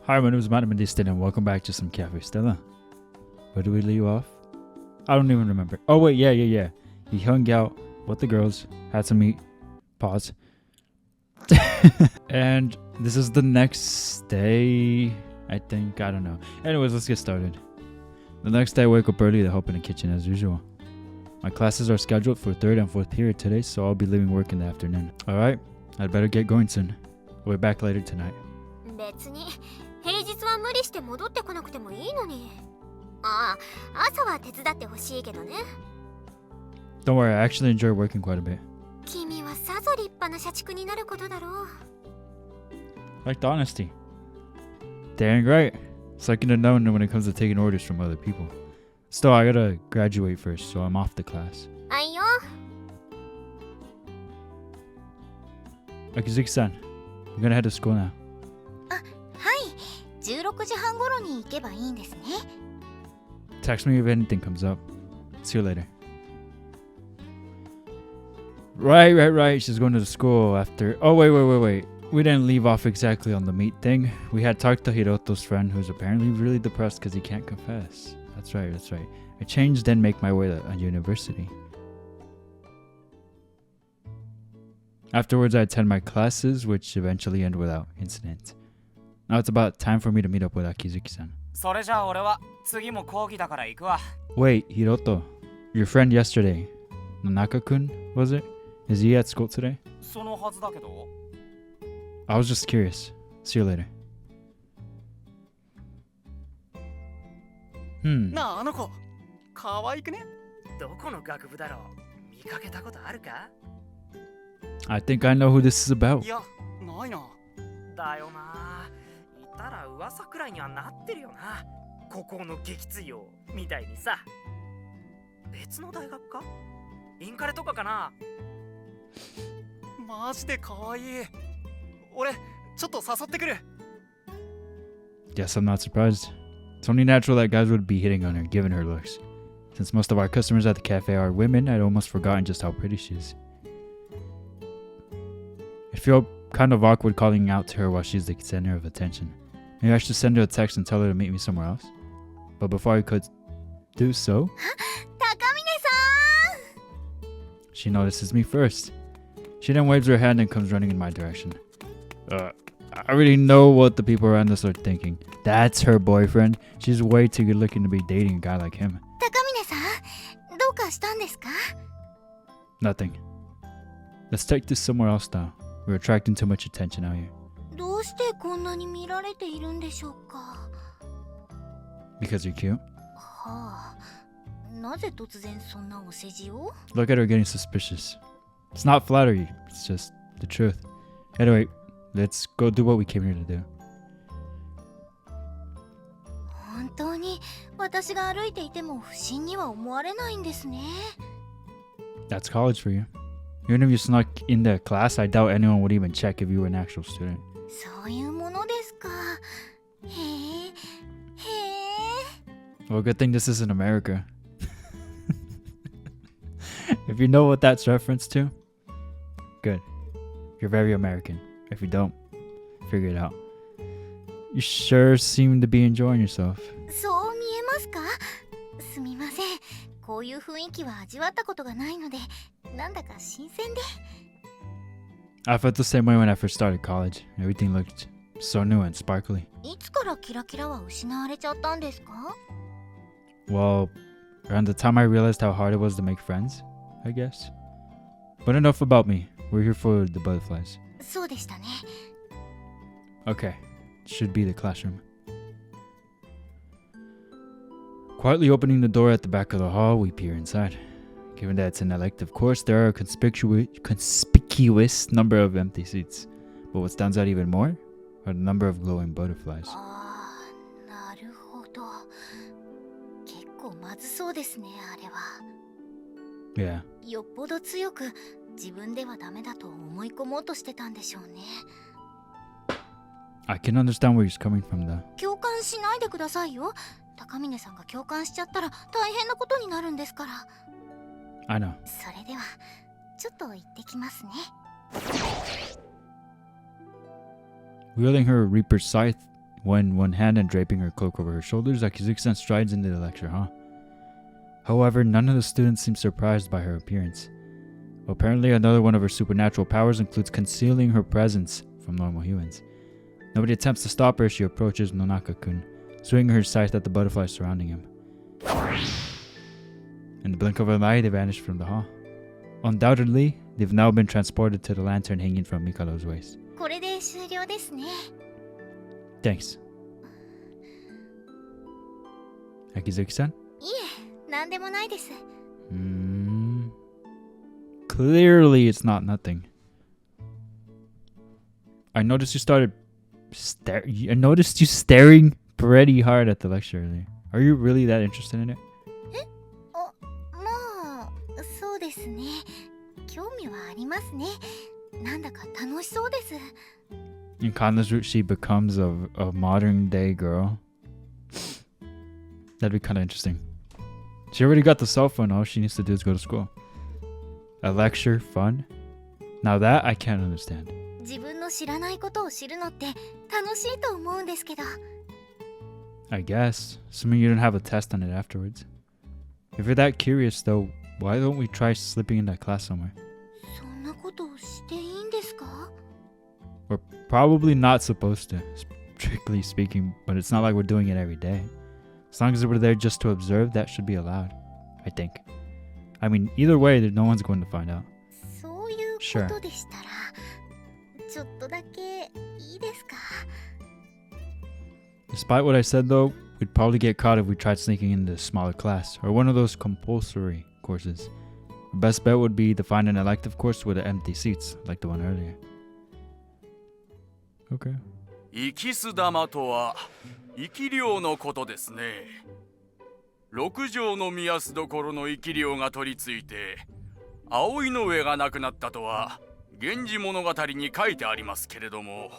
Hi, my name is VitaminDStain and welcome back to some Cafe Stella. Where do we leave off? I don't even remember. Oh wait, yeah. He hung out with the girls, had some meat. Pause. And this is the next day, I think. I don't know. Anyways, let's get started. The next day I wake up early to help in the kitchen as usual. My classes are scheduled for 3rd and 4th period today, so I'll be leaving work in the afternoon. Alright, I'd better get going soon. I'll be back later tonight. 別に平日は無理して戻ってこなくてもいいのに。ああ、朝は手伝ってほしいけどね。Don't worry, I actually enjoy working quite a bit. 君はさぞ立派な社畜になることだろう。Like the honesty. Dang right. Second to none when it comes to taking orders from other people. Still, I gotta graduate first, so I'm off the class. あいよ。Akizuki-san, I'm gonna head to school now. はい、16時半頃に行けばいいんですね。Text me if anything comes up. See you later. Right. She's going to the school after... Oh, wait. We didn't leave off exactly on the meat thing. We had talked to Hiroto's friend who's apparently really depressed because he can't confess. That's right. I changed then make my way to university. Afterwards, I attend my classes, which eventually end without incident. Now it's about time for me to meet up with Akizuki-san. Wait, Hiroto. Your friend yesterday, Nanaka-kun, was it? Is he at school today? I was just curious. See you later. なあ、あの子、可愛くね？どこの学部だろう？見かけたことあるか？ I think I know who this is about. いや、ないな。だよな。いたら噂くらいにはなってるよな。ここの激強よみたいにさ。別の大学か？インカレとかかな？マジで可愛い。俺、ちょっと誘ってくる。 Guess I'm not surprised. It's only natural that guys would be hitting on her, given her looks. Since most of our customers at the cafe are women, I'd almost forgotten just how pretty she is. I feel kind of awkward calling out to her while she's the center of attention. Maybe I should send her a text and tell her to meet me somewhere else. But before I could do so, she notices me first. She then waves her hand and comes running in my direction. I already know what the people around us are thinking. That's her boyfriend. She's way too good looking to be dating a guy like him. 高峰さん、どうかしたんですか？ Nothing. Let's take this somewhere else now. We're attracting too much attention out here. どうしてこんなに見られているんでしょうか？ Because you're cute? はあ、なぜ突然そんなお世辞を？ Look at her getting suspicious. It's not flattery. It's just the truth. Anyway, let's go do what we came here to do. 本当に私が歩いていても不審には思われないんですね。 That's college for you. Even if you snuck in the class, I doubt anyone would even check if you were an actual student. そういうものですか。へえ。 Well, good thing this isn't America. If you know what that's reference to, good. You're very American. If you don't, figure it out. You sure seem to be enjoying yourself. そう見えますか？すみません。こういう雰囲気は味わったことがないので、なんだか新鮮で。I felt the same way when I first started college. Everything looked so new and sparkly. いつからキラキラは失われちゃったんですか？ Well, around the time I realized how hard it was to make friends, I guess. But enough about me. We're here for the butterflies. そうでしたね。 Okay, should be the classroom. Quietly opening the door at the back of the hall, we peer inside. Given that it's an elective course, there are a conspicuous number of empty seats. But what stands out even more are the number of glowing butterflies. ああ、なるほど。結構まずそうですね、あれは。 Yeah. よっぽど強く自分ではダメだと思い込もうとしてたんでしょうね。 I can understand where he's coming from though. 共感しないでくださいよ。高峰さんが共感しちゃったら大変なことになるんですから。 I know. それではちょっと行ってきますね。 Wielding her Reaper scythe, When one hand and draping her cloak over her shoulders, Akizuki-san strides into the lecture hall. However, none of the students seem surprised by her appearance. Apparently, another one of her supernatural powers includes concealing her presence from normal humans. Nobody attempts to stop her as she approaches Nonaka-kun, swinging her scythe at the butterflies surrounding him. In the blink of an eye, they vanish from the hall. Undoubtedly, they've now been transported to the lantern hanging from Mikado's waist. これで終了ですね。 Thanks. Akizuki-san? いえ、なんでもないです。 Clearly, it's not nothing. I noticed you started I noticed you staring pretty hard at the lecture earlier. Are you really that interested in it? あ、まあ、そうですね。興味はありますね。なんだか楽しそうです。 In Kanna's route, she becomes a modern day girl. That'd be kind of interesting. She already got the cell phone. All she needs to do is go to school. A lecture, fun? Now that I can't understand. 自分の知らないことを知るのって楽しいと思うんですけど。 I guess, assuming you don't have a test on it afterwards. If you're that curious though, why don't we try slipping in that class somewhere? そんなことをしていいんですか? We're probably not supposed to, strictly speaking, but it's not like we're doing it every day. As long as we're there just to observe, that should be allowed, I think. I mean, either way, no one's going to find out. そういうことでしたら、ちょっとだけいいですか? Despite what I said though, we'd probably get caught if we tried sneaking into a smaller class, or one of those compulsory courses. Our best bet would be to find an elective course with empty seats, like the one earlier. Okay. 生きす玉とは生き量のことですね。六条の宮洲どころの生き量が取り付いて葵の上がなくなったとは源氏物語に書いてありますけれども。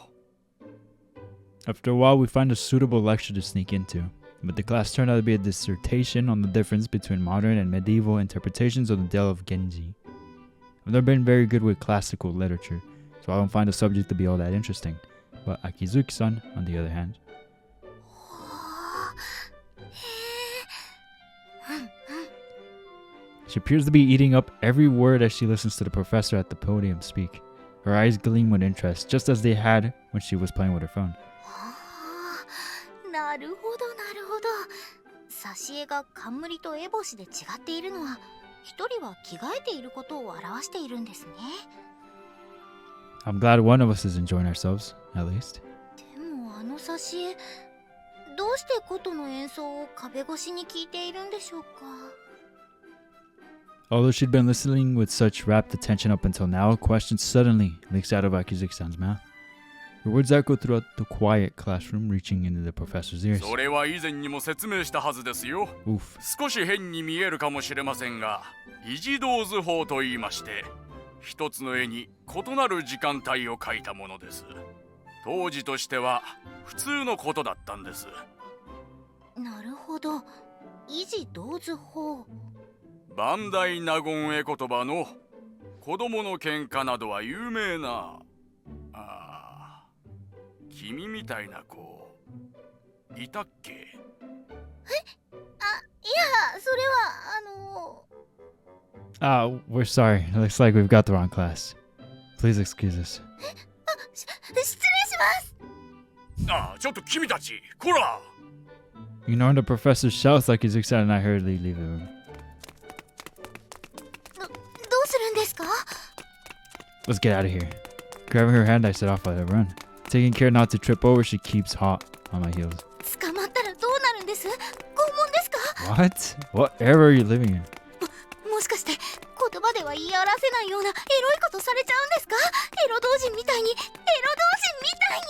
After a while, we find a suitable lecture to sneak into, but the class turned out to be a dissertation on the difference between modern and medieval interpretations of the tale of Genji. I've never been very good with classical literature, so I don't find the subject to be all that interesting. But Akizuki-san, on the other hand. She appears to be eating up every word as she listens to the professor at the podium speak. Her eyes gleam with interest, just as they had when she was playing with her phone. なるほどなるほど。挿絵が冠と烏帽子で違っているのは、一人は着替えていることを表しているんですね。 I'm glad one of us is enjoying ourselves, at least. でもあの挿絵、どうして琴の演奏を壁越しに聞いているんでしょうか? Although she'd been listening with such rapt attention up until now, a question suddenly leaks out of Akizuki-san's mouth. Her words echo throughout the quiet classroom, reaching into the professor's ears. それは以前にも説明したはずですよ。 Oof. 少し変に見えるかもしれませんが、異時同図法と言いまして、一つの絵に異なる時間帯を描いたものです。当時としては普通のことだったんです。なるほど。異時同図法。万代納言絵言葉の子供の喧嘩などは有名な。君みたいな子いたっけ? え？あ、いや、それはwe're sorry. It looks like we've got the wrong class. Please excuse us. 失礼します。ちょっと君たち、こら! Ignoring the professor shouts like he's excited, and I hurriedly leave the room. どうするんですか? Let's get out of here. Grabbing her hand, I set off at a run. Taking care not to trip over, she keeps hot on my heels. 捕まったらどうなるんです？拷問ですか? What? What era are you living in? もしかして言葉では言い表せないようなエロいことされちゃうんですか？エロ同人みたいに、エロ同人みたい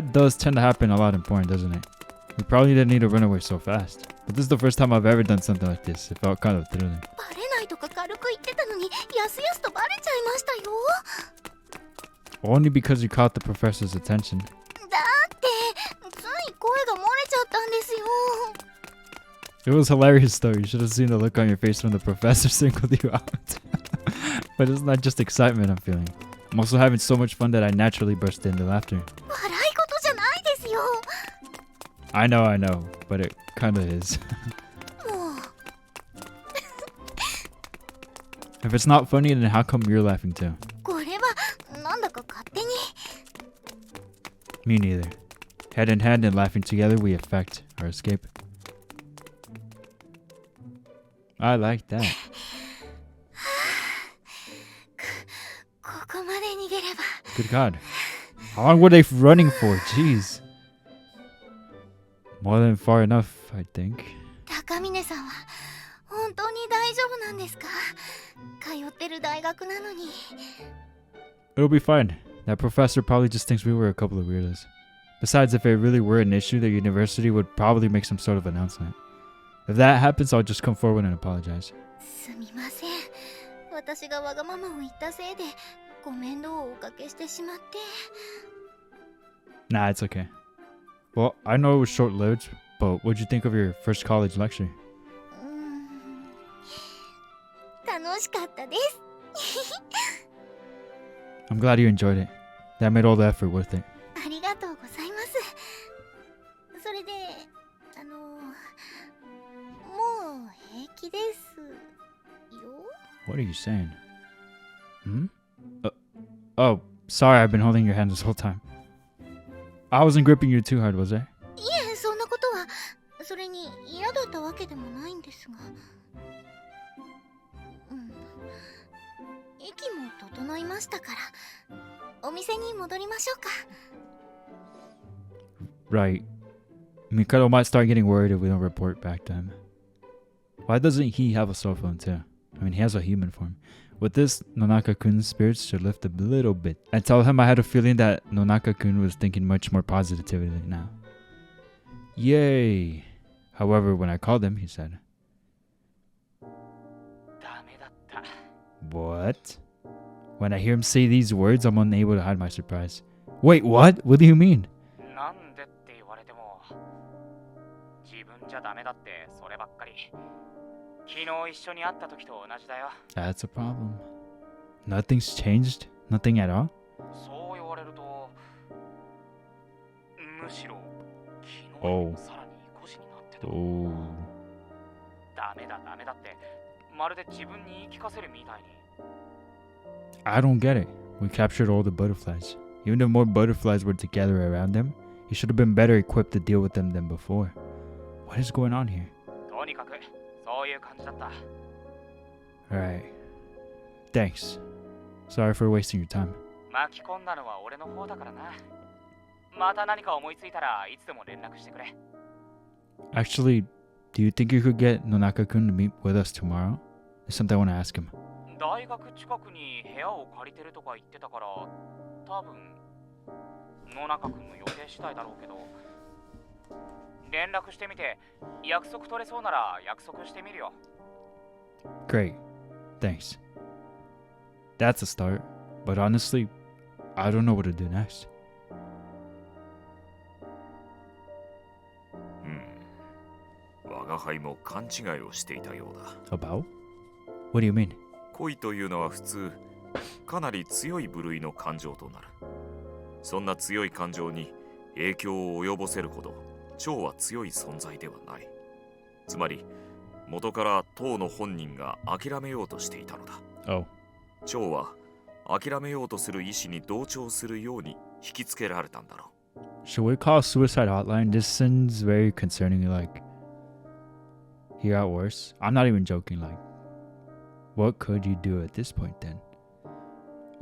に。 That does tend to happen a lot in porn, doesn't it? We probably didn't need to run away so fast. But this is the first time I've ever done something like this. It felt kind of thrilling. バレないとか軽く言ってたのに、やすやすとバレちゃいましたよ。 Only because you caught the professor's attention. だってつい声が漏れちゃったんですよ。 It was hilarious though. You should have seen the look on your face when the professor singled you out. But it's not just excitement I'm feeling. I'm also having so much fun that I naturally burst into laughter. 笑い事じゃな I know, but it kind of is. もう If it's not funny, then how come you're laughing too? これはなんだか勝手に Me neither. Head in hand and laughing together, we effect our escape. I like that. ここまで逃げれば Good God. How long were they running for? Jeez. More than far enough, I think. 高峰さんは本当に大丈夫なんですか？通ってる大学なのに。 It'll be fine. That professor probably just thinks we were a couple of weirdos. Besides, if it really were an issue, the university would probably make some sort of announcement. If that happens, I'll just come forward and apologize. すみません。私がわがままを言ったせいでご面倒をおかけしてしまって。 Nah, it's okay. Well, I know it was short-lived, but what'd you think of your first college lecture? 楽しかったです。 I'm glad you enjoyed it. That made all the effort worth it. ありがとうございます。それで、もう平気ですよ。 What are you saying? Hmm? Oh, sorry, I've been holding your hand this whole time. I wasn't gripping you too hard, was I? いえ、そんなことは、それに嫌だったわけでもないんですが。息も整いましたから、お店に戻りましょうか。 Right. Mikado might start getting worried if we don't report back to him. Why doesn't he have a cell phone too? I mean, he has a human form. With this, Nonaka-kun's spirits should lift a little bit. I tell him I had a feeling that Nonaka-kun was thinking much more positively now. Yay! However, when I called him, he said, What? When I hear him say these words, I'm unable to hide my surprise. Wait, what? What do you mean? That's a problem. Nothing's changed? Nothing at all? Oh. Oh. I don't get it. We captured all the butterflies. Even if more butterflies were to gather around him, he should have been better equipped to deal with them than before. What is going on here? Alright. Thanks. Sorry for wasting your time. Actually, do you think you could get Nonaka-kun to meet with us tomorrow? There's something I want to ask him. 大学近くに部屋を借りてるとか言ってたから多分野中君の予定次第だろうけど連絡してみて約束取れそうなら約束してみるよ Great. Thanks. That's a start. But honestly, I don't know what to do next. 我が輩も勘違いをしていたようだ About? What do you mean? 恋というのは普通かなり強い部類の感情となるそんな強い感情に影響を及ぼせるほど蝶は強い存在ではないつまり元から蝶の本人が諦めようとしていたのだ Oh. 蝶は諦めようとする意志に同調するように引きつけられたんだろう Should we call suicide hotline? This sounds very concerning. Like, he got worse. I'm not even joking. Like, what could you do at this point then?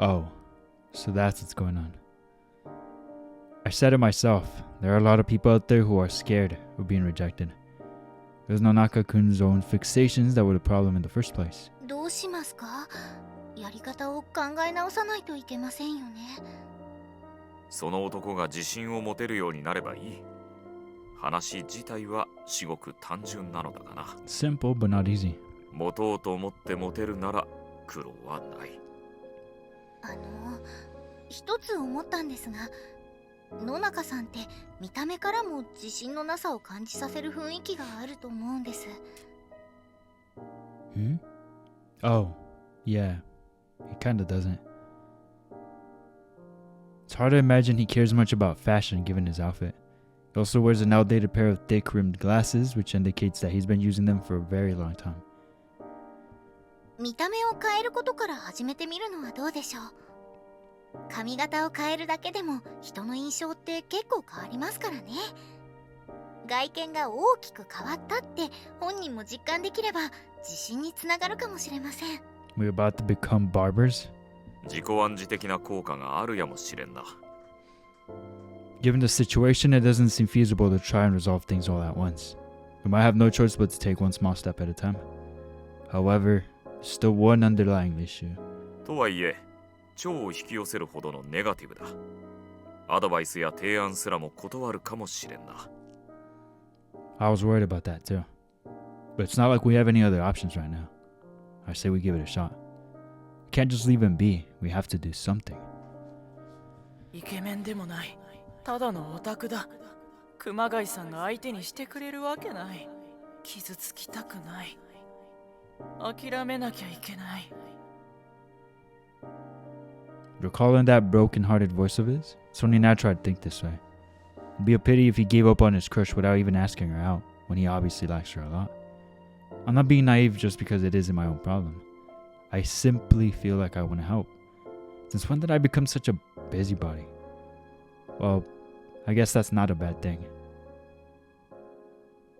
Oh, so that's what's going on. I said it myself. There are a lot of people out there who are scared of being rejected. There's Nonaka-kun's own fixations that were the problem in the first place. どうしますか？やり方を考え直さないといけませんよね。その男が自信を持てるようになればいい話自体は至極単純なのだがな Simple but not easy. 持とうと思って持てるなら苦労はない一つ思ったんですが野中さんって見た目からも自信のなさを感じさせる雰囲気があると思うんです Hmm? Oh, yeah. He kinda doesn't. It's hard to imagine he cares much about fashion given his outfit. He also wears an outdated pair of thick-rimmed glasses, which indicates that he's been using them for a very long time. 見た目を変えることから始めてみるのはどうでしょう。髪型を変えるだけでも人の印象って結構変わりますからね。外見が大きく変わったって本人も実感できれば自信につながるかもしれません。We're about to become barbers? 自己暗示的な効果があるやもしれんな。Given the situation, it doesn't seem feasible to try and resolve things all at once. We might have no choice but to take one small step at a time. However, there's still one underlying issue. とはいえ、蝶を引き寄せるほどのネガティブだ。アドバイスや提案すらも断るかもしれんな。I was worried about that too. But it's not like we have any other options right now. I say we give it a shot. We can't just leave him be. We have to do something. イケメンでもない。ただのオタクだ。熊谷さんが相手にしてくれるわけない。傷つきたくない。諦めなきゃいけない。Recalling that broken-hearted voice of his, it's only natural to think this way. It'd be a pity if he gave up on his crush without even asking her out, when he obviously likes her a lot. I'm not being naive just because it isn't my own problem. I simply feel like I want to help. Since when did I become such a busybody? Well, I guess that's not a bad thing.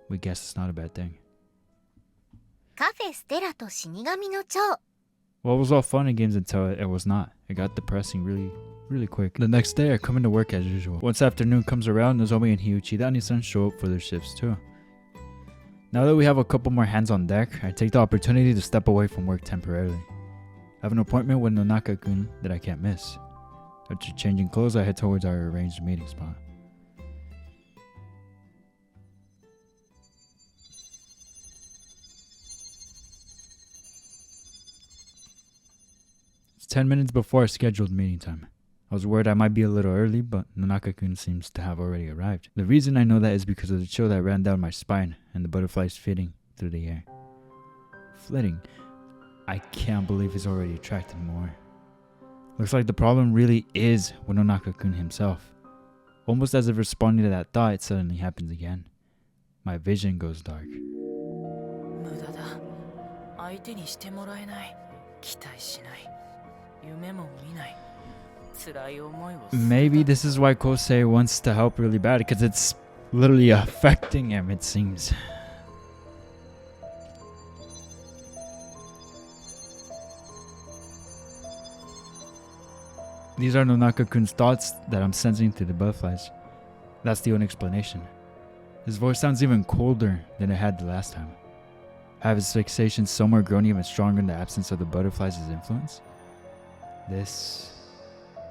We guess it's not a bad thing. カフェステラと死神の蝶。 Well, it was all fun and games until it was not. It got depressing really quick. The next day, I come into work as usual. Once afternoon comes around, Nozomi and Hiyuchi and Nisan show up for their shifts too. Now that we have a couple more hands on deck, I take the opportunity to step away from work temporarily. I have an appointment with Nonaka-kun that I can't miss. After changing clothes, I head towards our arranged meeting spot. It's 10 minutes before our scheduled meeting time. I was worried I might be a little early, but Nonaka-kun seems to have already arrived. The reason I know that is because of the chill that ran down my spine and the butterflies flitting through the air. Flitting? I can't believe he's already attracted more. Looks like the problem really is with Nonaka-kun himself. Almost as if responding to that thought, it suddenly happens again. My vision goes dark. 無駄だ。相手にしてもらえない。期待しない。夢も見ない。辛い思いをする。 Maybe this is why Kosei wants to help really bad, because it's literally affecting him, it seems. These are Nonaka-kun's thoughts that I'm sensing through the butterflies. That's the only explanation. His voice sounds even colder than it had the last time. Have his fixations somewhere grown even stronger in the absence of the butterflies' influence? This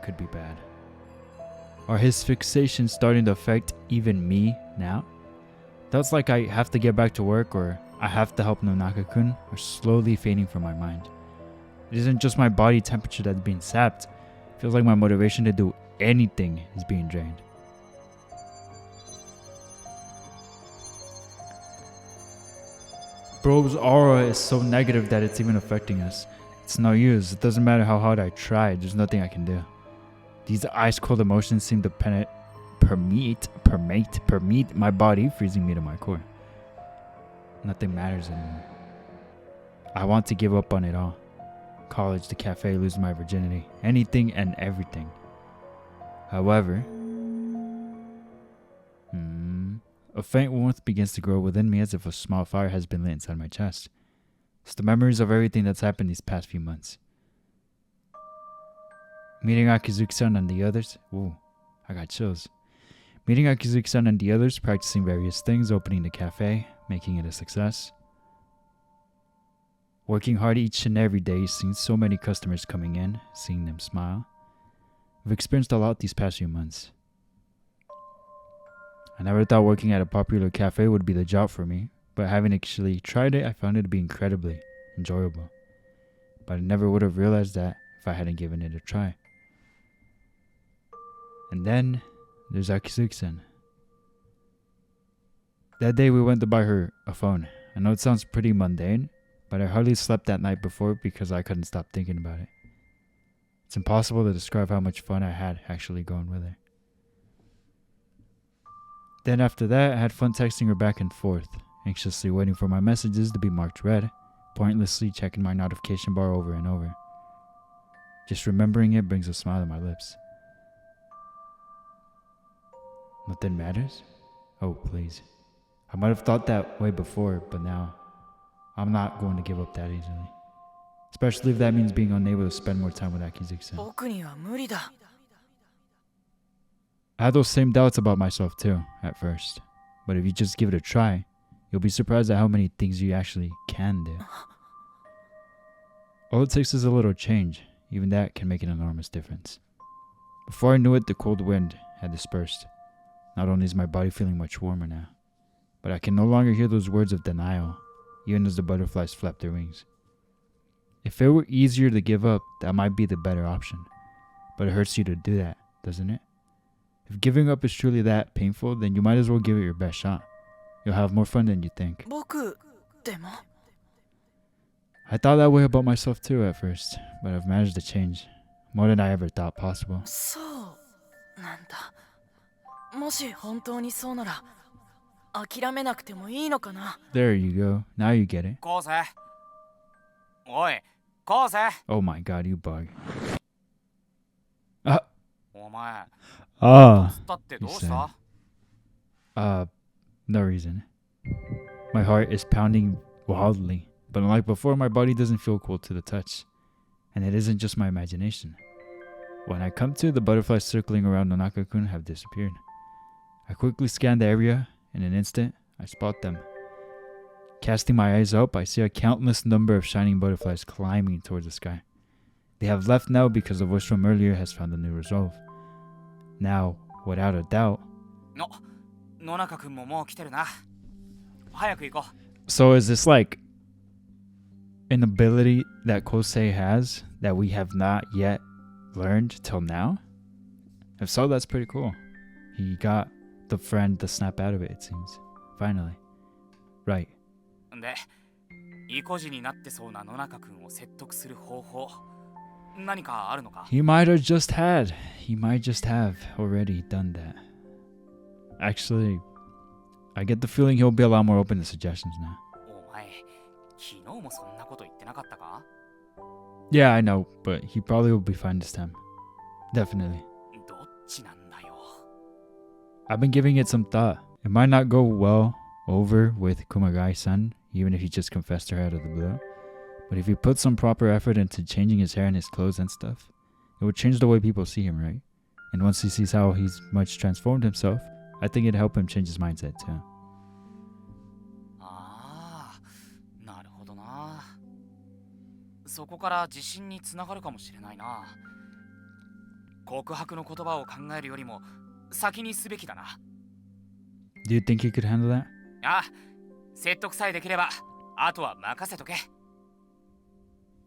could be bad. Are his fixations starting to affect even me now? Thoughts like I have to get back to work or I have to help Nonaka-kun are slowly fading from my mind. It isn't just my body temperature that's being sapped. It feels like my motivation to do anything is being drained. Bro's aura is so negative that it's even affecting us. It's no use. It doesn't matter how hard I try. There's nothing I can do. These ice cold emotions seem to permeate my body, freezing me to my core. Nothing matters anymore. I want to give up on it all. College, the cafe, lose my virginity. Anything and everything. However, a faint warmth begins to grow within me as if a small fire has been lit inside my chest. It's the memories of everything that's happened these past few months. Meeting Akizuki-san and the others. Ooh, I got chills. Meeting Akizuki-san and the others, practicing various things, opening the cafe, making it a success. Working hard each and every day, seeing so many customers coming in, seeing them smile. I've experienced a lot these past few months. I never thought working at a popular cafe would be the job for me, but having actually tried it, I found it to be incredibly enjoyable. But I never would have realized that if I hadn't given it a try. And then there's Akizuki-san. That day we went to buy her a phone. I know it sounds pretty mundane, but I hardly slept that night before because I couldn't stop thinking about it. It's impossible to describe how much fun I had actually going with her. Then after that, I had fun texting her back and forth, anxiously waiting for my messages to be marked red, pointlessly checking my notification bar over and over. Just remembering it brings a smile to my lips. Nothing matters? Oh, please. I might have thought that way before, but now I'm not going to give up that easily. Especially if that means being unable to spend more time with Akizuki-san. 僕には無理だ。 I had those same doubts about myself too, at first. But if you just give it a try, you'll be surprised at how many things you actually can do. All it takes is a little change. Even that can make an enormous difference. Before I knew it, the cold wind had dispersed. Not only is my body feeling much warmer now, but I can no longer hear those words of denial, even as the butterflies flap their wings. If it were easier to give up, that might be the better option. But it hurts you to do that, doesn't it? If giving up is truly that painful, then you might as well give it your best shot. You'll have more fun than you think. 僕でも I thought that way about myself too at first, but I've managed to change. More than I ever thought possible. そうなんだ。もし本当にそうなら諦めなくてもいいのかな。 There you go. Now you get it. 昴生おい昴生 Oh my god, you bug. Ah. お前 Ah. つったってどうした No reason. My heart is pounding wildly, but unlike before, my body doesn't feel cold to the touch. And it isn't just my imagination. When I come to, the butterflies circling around Nonaka-kun have disappeared. I quickly scan the area. In an instant, I spot them. Casting my eyes up, I see a countless number of shining butterflies climbing towards the sky. They have left now because the voice from earlier has found a new resolve. Now, without a doubt... 野中くんももう来てるな。早く行こう。 So is this like an ability that Kosei has that we have not yet learned till now? If so, that's pretty cool. He got the friend to snap out of it, it seems. Finally. Right. で、意固地になってそうな野中くんを説得する方法、何かあるのか He might just have already done that. Actually, I get the feeling he'll be a lot more open to suggestions now. お前、昨日もそんなこと言ってなかったか Yeah, I know, but he probably will be fine this time. Definitely. どっちなんだよ。 I've been giving it some thought. It might not go well over with Kumagai-san, even if he just confessed to her out of the blue. But if he put some proper effort into changing his hair and his clothes and stuff, it would change the way people see him, right? And once he sees how he's much transformed himself, I think it'd help him change his mindset too. ああ、なるほどな。そこから自信につながるかもしれないな。告白の言葉を考えるよりも先にすべきだな。 Do you think he could handle that? ああ、説得さえできれば、あとは任せとけ。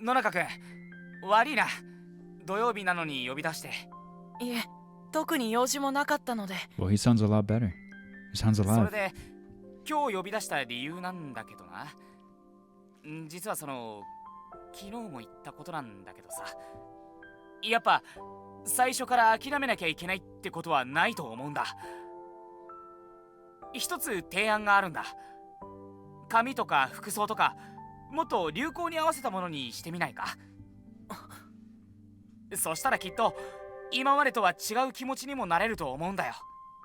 野中くん、悪いな。土曜日なのに呼び出して。いえ、特に用事もなかったので。 Well, he sounds a lot better. He sounds そ alive. れで、今日呼び出した理由なんだけどな。実は昨日も言ったことなんだけどさ。やっぱ、最初から諦めなきゃいけないってことはないと思うんだ。一つ提案があるんだ。髪とか服装とか、もっと流行に合わせたものにしてみないか。そしたらきっと今までとは違う気持ちにもなれると思うんだよ。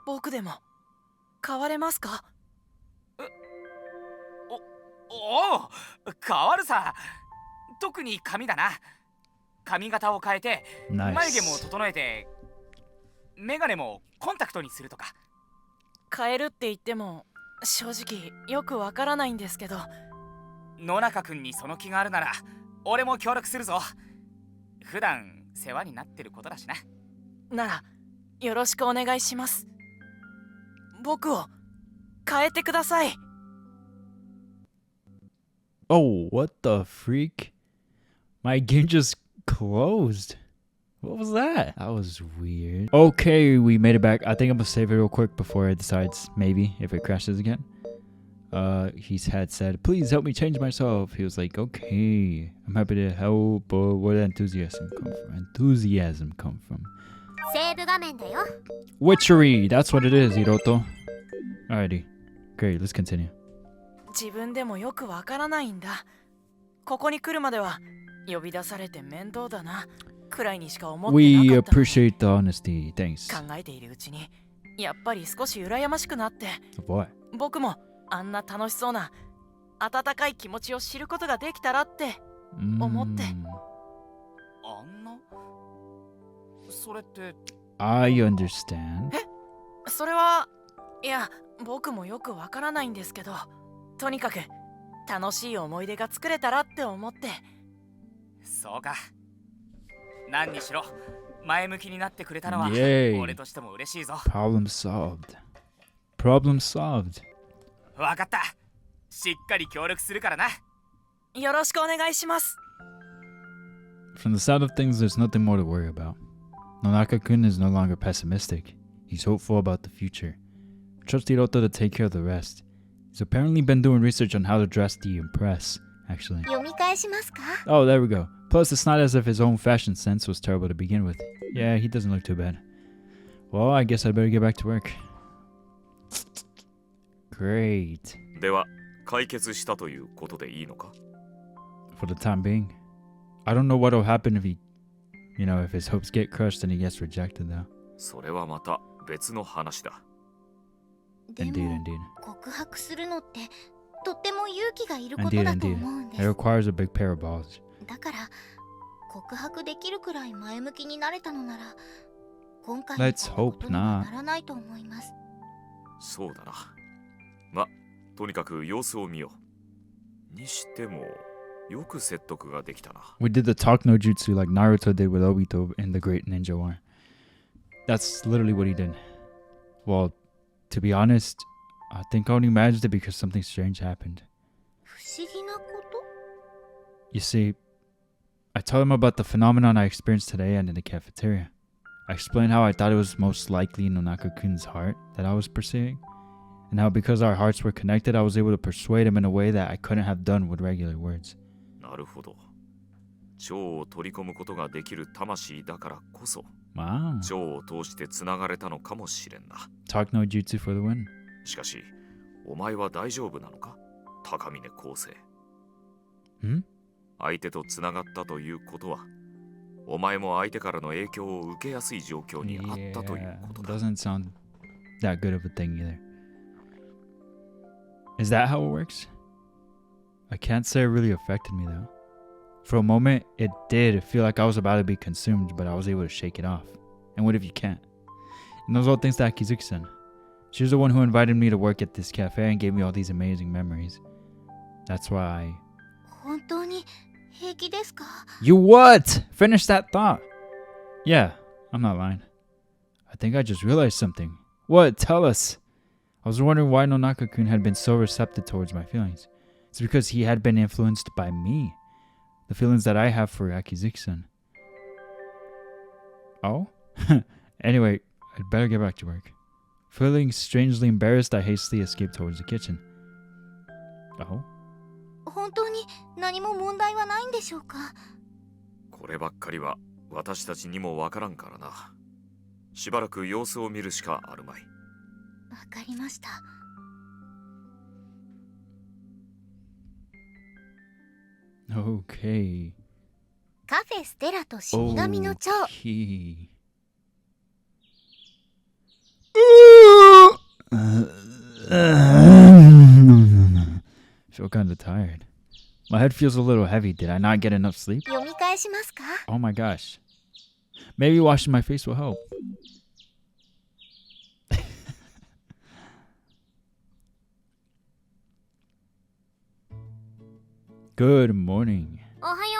僕でも変われますか？おお、変わるさ。特に髪だな。髪型を変えて、Nice. 眉毛も整えて、メガネもコンタクトにするとか。変えるって言っても正直よくわからないんですけど。野中くんにその気があるなら俺も協力するぞ。普段世話になってることだしな。ならよろしくお願いします。僕を変えてください。 Oh, what the freak? My game just closed. What was that? That was weird. Okay, we made it back. I think I'm gonna save it real quick before it decides, maybe, if it crashes again. He had said, please help me change myself. He was like, okay, I'm happy to help, but where did enthusiasm come from? セーブ画面だよ。 Witchery, that's what it is, Hiroto. Alrighty. Great, let's continue. 自分でもよくわからないんだ。ここに来るまでは呼び出されて面倒だなくらいにしか思ってな We かったのに appreciate the honesty. Thanks. 考えているうちにやっぱり少し羨ましくなって、 Boy. 僕もあんな楽しそうな温かい気持ちを知ることができたらって思って。あんなそれって I understand. それはいや僕もよくわからないんですけど、とにかく楽しい思い出が作れたらって思って。そうか。何にしろ前向きになってくれたのは Yay. 俺としても嬉しいぞ。 Problem solved. Problem solved. わかった。しっかり協力するからな。よろしくお願いします。 From the sound of things, there's nothing more to worry about. Nonaka-kun is no longer pessimistic. He's hopeful about the future. Trust Hiroto to take care of the rest. He's apparently been doing research on how to dress the impress, actually. 読み返しますか？ Oh, there we go. Plus, it's not as if his own fashion sense was terrible to begin with. Yeah, he doesn't look too bad. Well, I guess I better get back to work. Great. では解決したということでいいのか？ For the time being. I don't know what'll happen if if his hopes get crushed and he gets rejected, though. それはまた別の話だ。で Indeed, も indeed. 告白するのってとっても勇気がいること Indeed, だと indeed. 思うんで It す。 requires a big pair of balls. だから告白できるくらい前向きになれたのなら今回の Let's ことに hope は not. ならないと思います。そうだな。ま、とにかく様子を見よう。にしても、よく説得ができたな。We did the talk no jutsu like Naruto did with Obito in the Great Ninja War. That's literally what he did. Well, to be honest, I think I only managed it because something strange happened. 不思議なこと？ You see, I told him about the phenomenon I experienced today and in the cafeteria. I explained how I thought it was most likely Nonaka-kun's heart that I was pursuing, and how because our hearts were connected, I was able to persuade him in a way that I couldn't have done with regular words. なるほど。腸を取り込むことができる魂だからこそ、 Wow. 腸を通してつながれたのかもしれんな。 Talk no jutsu for the win. しかし、お前は大丈夫なのか？高峰康生。Hmm? 相手とつながったということは、お前も相手からの影響を受けやすい状況にあったということだ。 Doesn't sound that good of a thing either. Is that how it works? I can't say it really affected me though. For a moment, it did feel like I was about to be consumed, but I was able to shake it off. And what if you can't? And those all thanks to Akizuki-san. She was the one who invited me to work at this cafe and gave me all these amazing memories. That's why 本当に平気ですか？ You what? Finish that thought. Yeah, I'm not lying. I think I just realized something. What? Tell us. I was wondering why Nonaka-kun had been so receptive towards my feelings. It's because he had been influenced by me. The feelings that I have for Akizuki-san. Oh? Anyway, I'd better get back to work. Feeling strangely embarrassed, I hastily escaped towards the kitchen. Oh? 本当に何も問題はないんでしょうか？こればっかりは私たちにもわからんからな。しばらく様子を見るしかあるまい。わかりました。Okay. カフェステラと死神の蝶。 Okay. Feel kind of tired. My head feels a little heavy. Did I not get enough sleep? 読み返しますか？ Oh my gosh. Maybe washing my face will help. Good morning. おはよ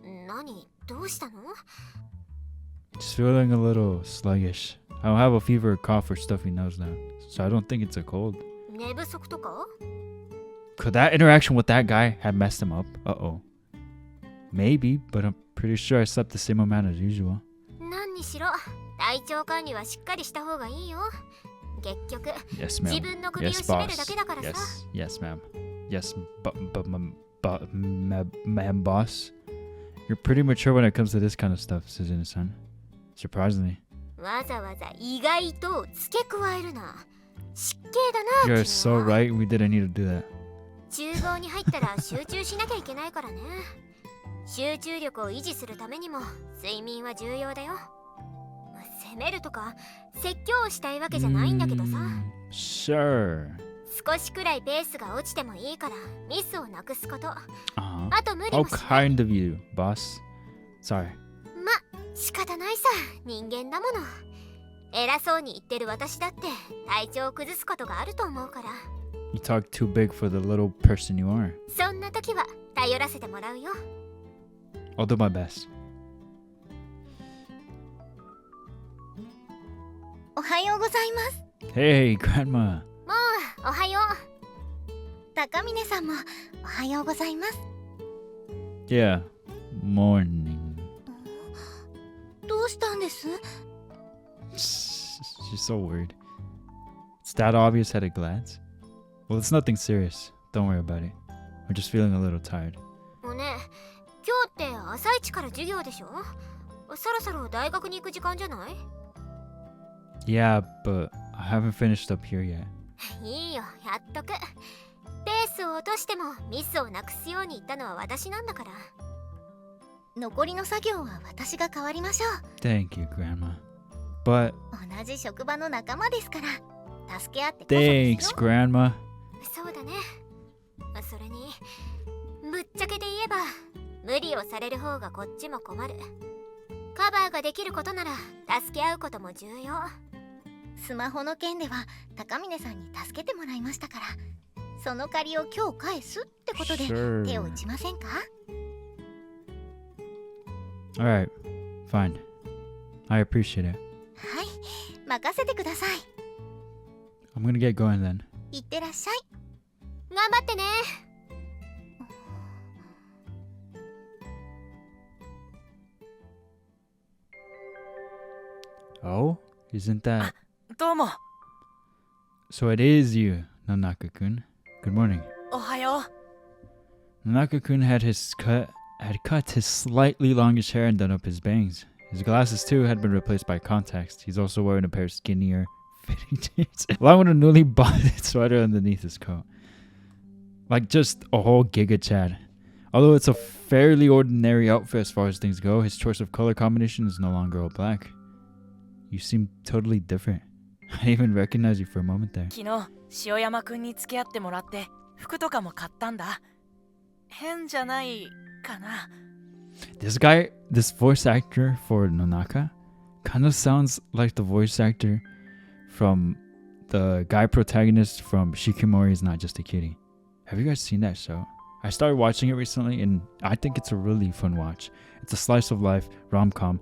う。何？どうしたの？ Just feeling a little sluggish. I don't have a fever or cough or stuffy nose now, so I don't think it's a cold. 寝不足とか？ Could that interaction with that guy have messed him up? Uh-oh. Maybe, but I'm pretty sure I slept the same amount as usual. 何にしろ体調管理はしっかりした方がいいよ。結局 Yes, 自 ma'am. 分の首を Yes, 絞める boss. だけだからさ。 Yes, ma'am. Yes, ma'am, boss. You're pretty mature when it comes to this kind of stuff, Suzuno-san. Surprisingly. わざわざ意外と付け加えるな。失敬だな。 You're 君 so は right. We didn't need to do that. 厨房に入ったら集中しなきゃいけないからね。集中力を維持するためにも睡眠は重要だよ。責めるとか説教をしたいわけじゃないんだけどさ。Sure. 少しくらいペースが落ちてもいいからミスをなくすこと。 Uh-huh. あと無理 How もしない。 kind of you, boss. Sorry. ま、仕方ないさ。人間だもの。偉そうに言ってる私だって体調を崩すことがあると思うから。 You talk too big for the little person you are. そんな時は頼らせてもらうよ。 I'll do my best. おはようございます。 Hey, Grandma. もうおはよう。高峰さんもおはようございます。 Yeah. Morning. どうしたんです？ She's so worried. It's that obvious at a glance? Well, it's nothing serious. Don't worry about it. We're just feeling a little tired. もうね、今日って朝一から授業でしょ？そろそろ大学に行く時間じゃない？ Yeah, but I haven't finished up here yet. いいよ、やっとく。ペースを落としてもミスをなくすように言ったのは私なんだから。残りの作業は私が代わりましょう。 Thank you, Grandma. But 同じ職場の仲間ですから、助け合ってこそですよ。 thanks, Grandma. そうだね。それに、ぶっちゃけて言えば、無理をされる方がこっちも困る。カバーができることなら、助け合うことも重要。スマホの件では、高峰さんに助けてもらいましたから、その借りを今日返すってことで、 Sure. 手を打ちませんか？ Alright, fine. I appreciate it. はい、任せてください。 I'm gonna get going then. いってらっしゃい。頑張ってね。 Oh? Isn't that... どうも So it is you, Nanaka-kun. Good morning. おはよう。 Nanaka-kun had cut his slightly longish hair and done up his bangs. His glasses too had been replaced by contacts. He's also wearing a pair of skinnier fitting jeans, along with a newly bought sweater underneath his coat. Like just a whole Giga Chad. Although it's a fairly ordinary outfit as far as things go, his choice of color combination is no longer all black. You seem totally different. I didn't even recognize you for a moment there. 昨日塩山くんに付き合ってもらって服とかも買ったんだ。変じゃないかな。 This guy, this voice actor for Nonaka, kind of sounds like the voice actor from the guy protagonist from Shikimori is Not Just a Kitty. Have you guys seen that show? I started watching it recently and I think it's a really fun watch. It's a slice of life rom-com,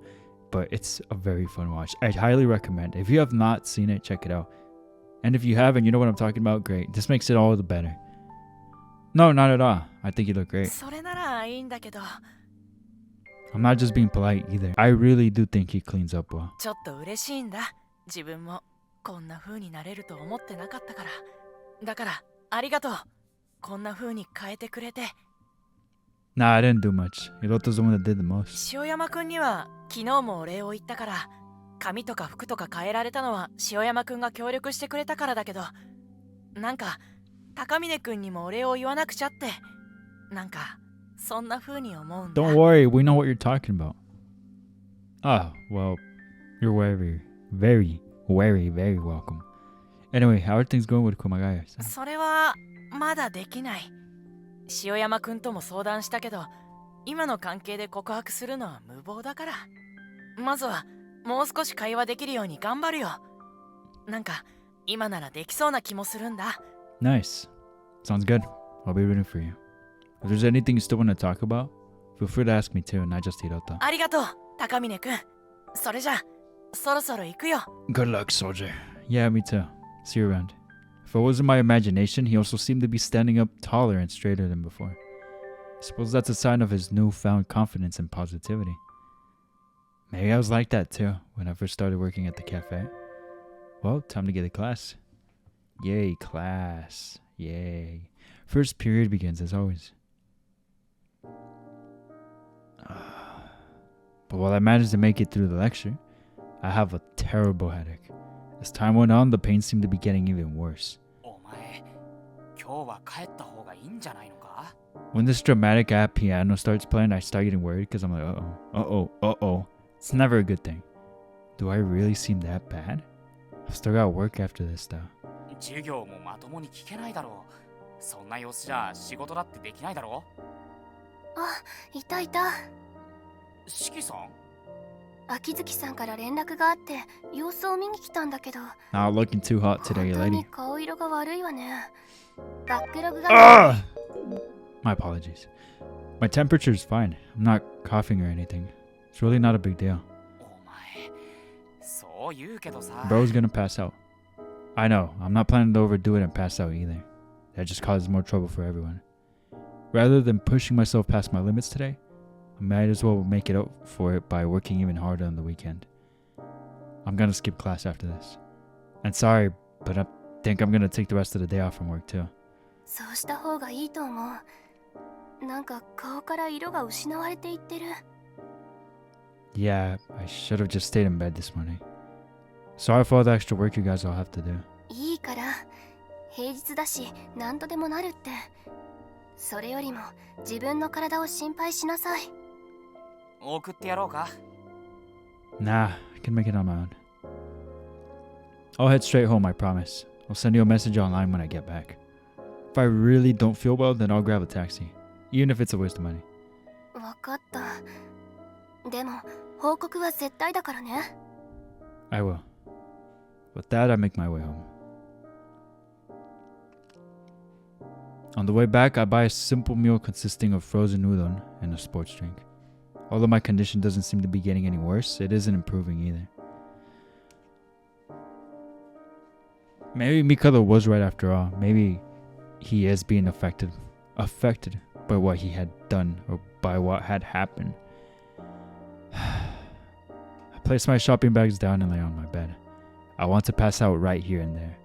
but it's a very fun watch. I highly recommend. If you have not seen it, check it out. And if you haven't, you know what I'm talking about? Great. This makes it all the better. No, not at all. I think you look great. それならいいんだけど、 I'm not just being polite either. I really do think he cleans up well. ちょっと嬉しいんだ。自分もこんな風になれると思ってなかったから。だからありがとう。こんな風に変えてくれて。 Nah, I didn't do much. Hiroto's the one that did the most. 塩山くんには昨日もお礼を言ったから、髪とか服とか変えられたのは塩山くんが協力してくれたからだけど、なんか高峰くんにもお礼を言わなくちゃって、なんかそんな風に思うんだ。 Don't worry, we know what you're talking about. Oh, well, you're very welcome. Anyway, how are things going with Kumagaya? それはまだできない。塩山くんとも相談したけど、今の関係で告白するのは無謀だから。まずはもう少し会話できるように頑張るよ。なんか今ならできそうな気もするんだ。 Nice. Sounds good. I'll be rooting for you. If there's anything you still want to talk about, feel free to ask me too, not just Hiroto. ありがとう、高峰くん。それじゃ、そろそろ行くよ。 Good luck, soldier. Yeah, me too. See you around. If it wasn't my imagination, he also seemed to be standing up taller and straighter than before. I suppose that's a sign of his newfound confidence and positivity. Maybe I was like that too when I first started working at the cafe. Well, time to get to class. Yay, class. Yay. First period begins as always. But while I managed to make it through the lecture, I have a terrible headache. As time went on, the pain seemed to be getting even worse. お前、今日は帰った方がいいんじゃないのか？ When this dramatic piano starts playing, I start getting worried because I'm like, uh-oh. It's never a good thing. Do I really seem that bad? I've still got work after this though. 授業もまともに聞けないだろう。そんな様子じゃ仕事だってできないだろう。あ、いたいた。四季さん？秋月さんから連絡があって様子を見に来たんだけど。Not looking too hot today, 本当に lady. 顔色が悪いわね。バックログが。My apologies. My temperature's fine. I'm not coughing or anything. It's really not a big deal. お前、そう言うけどさ。Bro's gonna pass out. I know. I'm not planning to overdo it and pass out either. That just causes more trouble for everyone. Rather than pushing myself past my limits today, I might as well make it up for it by working even harder on the weekend. I'm gonna skip class after this. And sorry, but I think I'm gonna take the rest of the day off from work too. そうした方がいいと思う。なんか顔から色が失われていってる。Yeah, I should have just stayed in bed this morning. Sorry for all the extra work you guys all have to do. いいから、平日だし何とでもなるって。それよりも自分の体を心配しなさい。送ってやろうか？ Nah, I can make it on my own. I'll head straight home, I promise. I'll send you a message online when I get back. If I really don't feel well, then I'll grab a taxi. Even if it's a waste of money. わかった。でも報告は絶対だからね。I will. With that, I make my way home. On the way back, I buy a simple meal consisting of frozen udon and a sports drink. Although my condition doesn't seem to be getting any worse, it isn't improving either. Maybe Mikado was right after all. Maybe he is being affected by what he had done or by what had happened. I place my shopping bags down and lay on my bed. I want to pass out right here and there.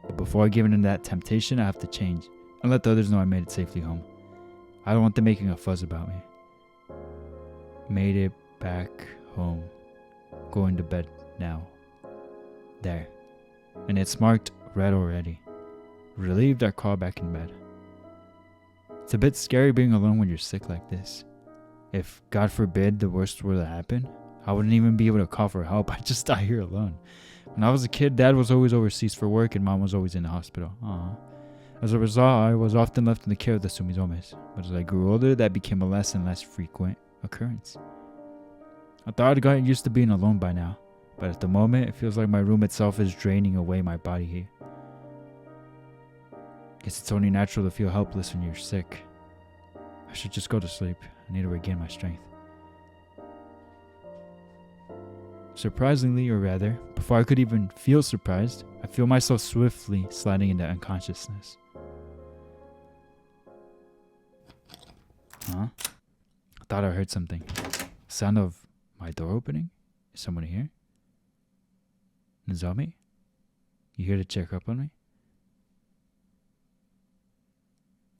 But before giving in to that temptation, I have to change and let the others know I made it safely home. I don't want them making a fuss about me. Made it back home. Going to bed now. There. And it's marked red already. Relieved, I crawl back in bed. It's a bit scary being alone when you're sick like this. If, God forbid, the worst were to happen, I wouldn't even be able to call for help. I'd just die here alone. When I was a kid, Dad was always overseas for work and Mom was always in the hospital. Aww. As a result, I was often left in the care of the Sumizomes. But as I grew older, that became a less and less frequent occurrence. I thought I'd gotten used to being alone by now. But at the moment, it feels like my room itself is draining away my body heat. Guess it's only natural to feel helpless when you're sick. I should just go to sleep. I need to regain my strength. Surprisingly, or rather, before I could even feel surprised, I feel myself swiftly sliding into unconsciousness. Huh? I thought I heard something. Sound of my door opening? Is someone here? Nozomi? You here to check up on me?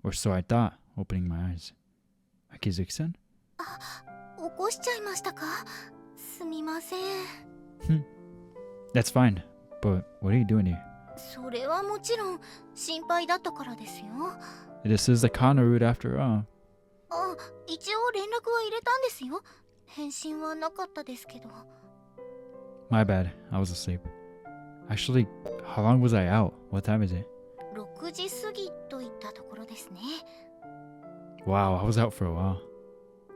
Or so I thought, opening my eyes. Akizuki-san? 起こしちゃいましたか？すみません。 That's fine. But what are you doing here? それはもちろん心配だったからですよ。This is the Kanna route after all. あ、一応連絡は入れたんですよ。返信はなかったですけど。My bad. I was asleep. Actually, how long was I out? What time is it? 6時過ぎといったところですね。 Wow, I was out for a while.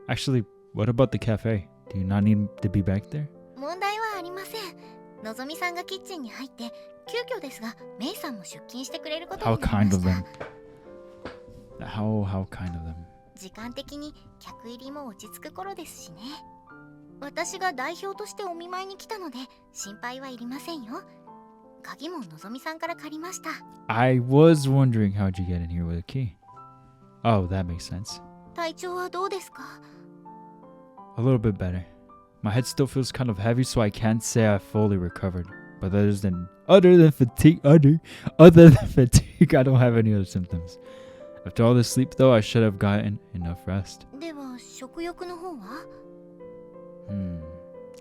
Actually, what about the cafe? Do you not need to be back there? 問題はありません。のぞみさんがキッチンに入って、急遽ですが、メイさんも出勤してくれることに How なりま kind of し them. た。 How kind of them. 時間的に客入りも落ち着く頃ですしね。私が代表としてお見舞いに来たので心配はいりませんよ。鍵ものぞみさんから借りました。 I was wondering how'd you get in here with a key. Oh, that makes sense. 体調はどうですか？ A little bit better. My head still feels kind of heavy, so I can't say I fully recovered. But other than fatigue, I don't have any other symptoms. After all this sleep, though, I should have gotten enough rest. では食欲の方は？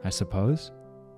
I suppose.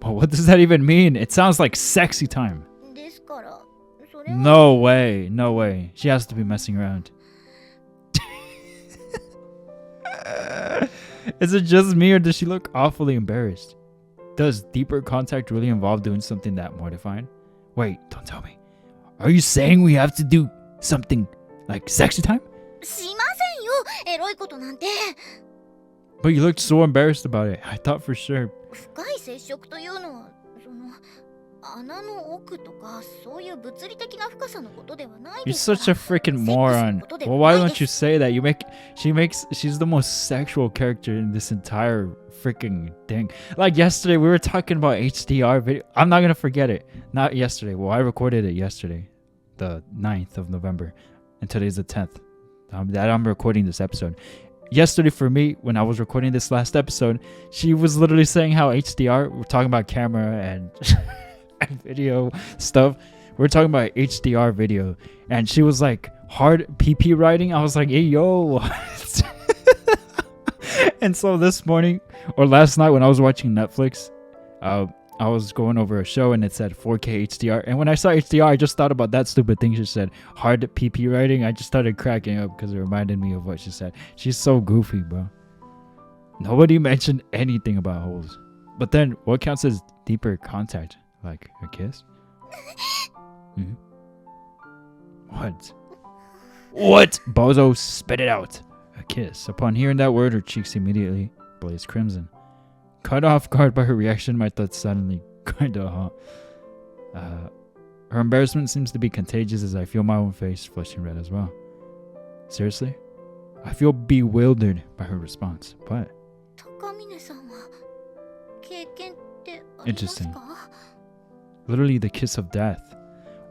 But what does that even mean? It sounds like sexy time. ですからそれは No way. No way. She has to be messing around. Is it just me or does she look awfully embarrassed? Does deeper contact really involve doing something that mortifying? Wait, don't tell me. Are you saying we have to do something like sexy time? しませんよエロいことなんて But you looked so embarrassed about it. I thought for sure. 深い接触というのはその穴の奥とかそういう物理的な深さのことではない You're ですから such a freaking moron. Well, why don't you say that? She's the most sexual character in this entire freaking thing. Like yesterday, we were talking about HDR video. I'm not gonna forget it. Not yesterday. Well, I recorded it yesterday, the 9th of November, and today's the 10th. That I'm recording this episode. Yesterday for me, when I was recording this last episode, she was literally saying how HDR. We're talking about camera and. And video stuff. We're talking about HDR video, and she was like hard PP writing. I was like, hey yo. And so this morning or last night when I was watching Netflix, I was going over a show and it said 4K HDR, and when I saw HDR I just thought about that stupid thing she said, hard PP writing. I just started cracking up because it reminded me of what she said. She's so goofy, bro. Nobody mentioned anything about holes. But then what counts as deeper contact? Like a kiss? Mm-hmm. What? Bozo, spit it out. A kiss. Upon hearing that word, her cheeks immediately blazed crimson. Cut off guard by her reaction, my thoughts suddenly kinda hot. Her embarrassment seems to be contagious as I feel my own face flushing red as well. Seriously? I feel bewildered by her response. What? 高峰さんは経験ってあります Interesting. か Literally the kiss of death.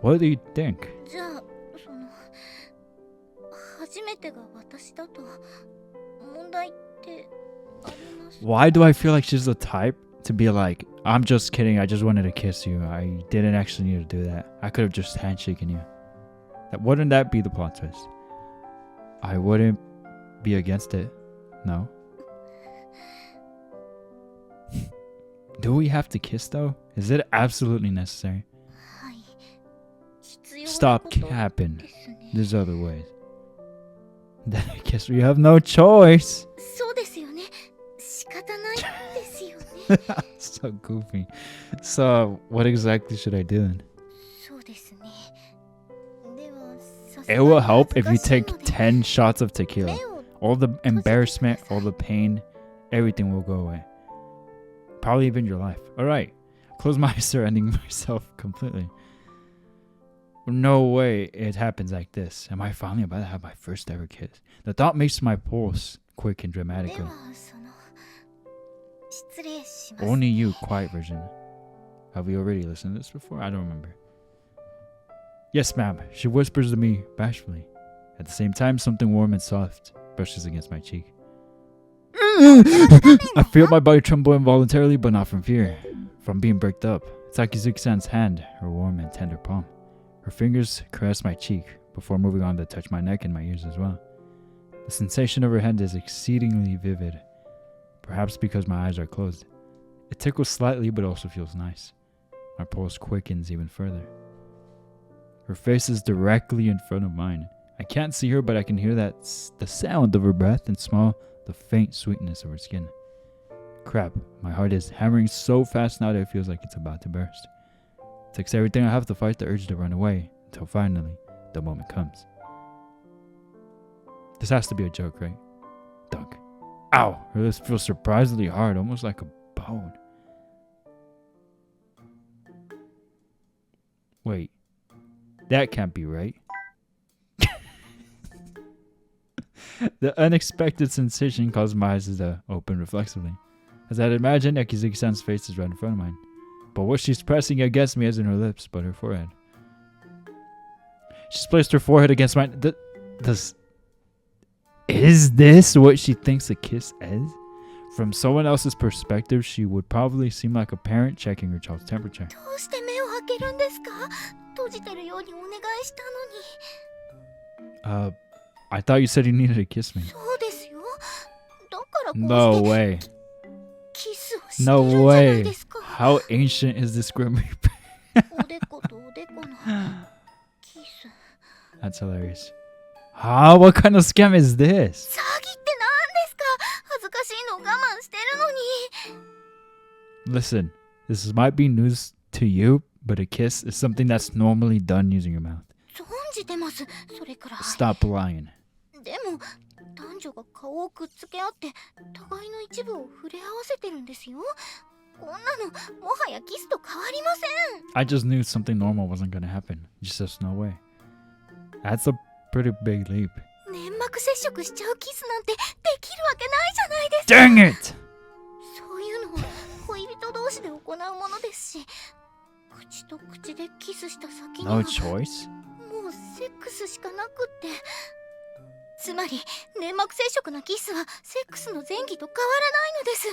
What do you think? じゃあその初めてが私だと問題ってあります Why do I feel like she's the type to be like, I'm just kidding, I just wanted to kiss you. I didn't actually need to do that. I could have just handshaken you. Wouldn't that be the plot twist? I wouldn't be against it. No. Do we have to kiss though? Is it absolutely necessary? はい必要な Stop こと capping. ですね There's other ways. Then I guess we have no choice. そうですよね仕方ないですよね So goofy. So, what exactly should I do then? そうですねではさす It がに will help if 恥 you ずかしい take ので 10 shots of tequila. 目を All the embarrassment, all the pain, everything will go away. Probably even your life. Alright. Close my eyes, surrendering myself completely. No way it happens like this. Am I finally about to have my first ever kiss? The thought makes my pulse quick and で dramatically. はその失礼します Only you, quiet version. Have we already listened to this before? I don't remember. Yes, ma'am. She whispers to me bashfully. At the same time, something warm and soft brushes against my cheek. I feel my body tremble involuntarily, but not from fear. From being bricked up. It's Akizuki-san's hand, her warm and tender palm. Her fingers caress my cheek before moving on to touch my neck and my ears as well. The sensation of her hand is exceedingly vivid, perhaps because my eyes are closed. It tickles slightly, but also feels nice. My pulse quickens even further. Her face is directly in front of mine. I can't see her, but I can hear the sound of her breath and smell the faint sweetness of her skin. Crap, my heart is hammering so fast now that it feels like it's about to burst. It takes everything I have to fight the urge to run away, until finally, the moment comes. This has to be a joke, right? Dunk. Ow! Her lips feel surprisingly hard, almost like a bone. Wait. That can't be right. The unexpected sensation caused my eyes to open reflexively. As I'd imagined, Akizuki-san's face is right in front of mine. But what she's pressing against me isn't her lips, but her forehead. She's placed her forehead against mine. Is this what she thinks a kiss is? From someone else's perspective, she would probably seem like a parent checking her child's temperature. どうして目を開けるんですか閉じてるようにお願いしたのに I thought you said you needed to kiss me. そうですよだからこう No して way. キスをしてるんじ No ゃない way. ですか How ancient is this Grim Reaper? おでことおでこのキス。 That's hilarious. What kind of scam is this? 詐欺って何ですか？恥ずかしいのを我慢してるのに。 Listen, this might be news to you, but a kiss is something that's normally done using your mouth. 存じてます。それくらい。 Stop lying. でも男女が顔をくっつけ合って互いの一部を触れ合わせてるんですよ。こんなのもはやキスと変わりません。 I just knew something normal wasn't gonna happen. Just there's no way. That's a pretty big leap. 粘膜接触しちゃうキスなんてできるわけないじゃないですか。 Dang it! そういうのは恋人同士で行うものですし、口と口でキスした先には No choice? もうセックスしかなくって。つまり粘膜接触のキスはセックスの前儀と変わらないのです。